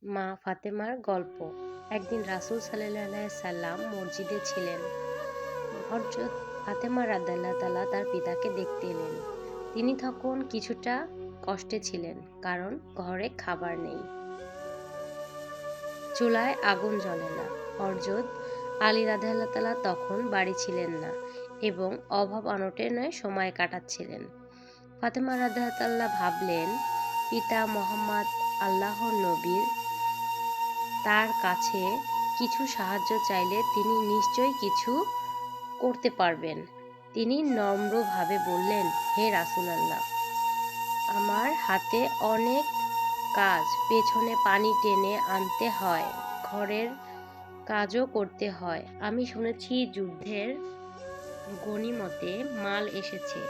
মা ফাতেমার গল্প। একদিন রাসূল সাল্লাল্লাহু আলাইহি সাল্লাম মসজিদে ছিলেন। হযরত ফাতেমা রাদিয়াল্লাহু তাআলা তার পিতাকে দেখতে এলেন। তিনি তখন কিছুটা কষ্টে ছিলেন, কারণ ঘরে খাবার নেই, চুলায় আগুন জ্বলে না। হযরত আলী রাদিয়াল্লাহু তাআলা তখন বাড়ি ছিলেন না এবং অভাব অনটনে সময় কাটাচ্ছিলেন। ফাতেমা রাদিয়াল্লাহু তাআলা ভাবলেন, পিতা মুহাম্মদ আল্লাহর নবীর, তার কাছে কিছু সাহায্য চাইলে তিনি নিশ্চয়ই কিছু করতে পারবেন। তিনি নম্রভাবে বললেন, হে রাসূলুল্লাহ, আমার হাতে অনেক কাজ, পেছনে পানি টেনে আনতে হয়, ঘরের কাজও করতে হয়। আমি শুনেছি যুদ্ধের গনিমতে মাল এসেছে।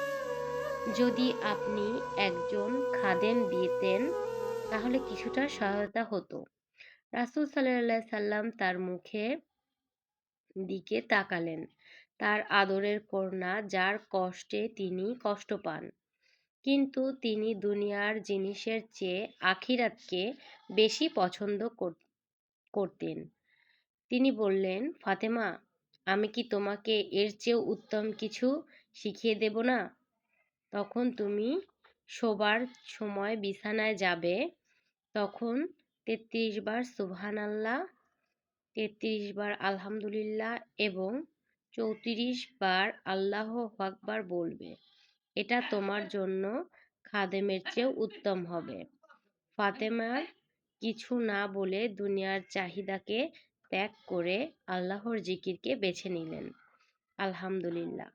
যদি আপনি একজন খাদেম দিতেন তাহলে কিছুটা সহায়তা হতো। রাসূল সাল্লাল্লাহু আলাইহি সাল্লাম তার মুখের দিকে তাকালেন। তার আদরের কন্যা, যার কষ্টে তিনি কষ্ট পান। কিন্তু তিনি দুনিয়ার জিনিসের চেয়ে আখিরাতকে বেশি পছন্দ করতেন। তিনি বললেন, ফাতেমা, আমি কি তোমাকে এর চেয়েও উত্তম কিছু শিখিয়ে দেব না? তখন তুমি শোবার সময় বিছানায় যাবে, তখন ৩৩ বার সুবহানাল্লাহ, ৩৩ বার আলহামদুলিল্লাহ এবং ৩৪ বার আল্লাহু আকবার বলবে। এটা তোমার জন্য খাদেমের চেয়েও উত্তম হবে। ফাতেমা কিছু না বলে দুনিয়ার চাহিদাকে ত্যাগ করে আল্লাহর জিকিরকে বেছে নিলেন। আলহামদুলিল্লাহ।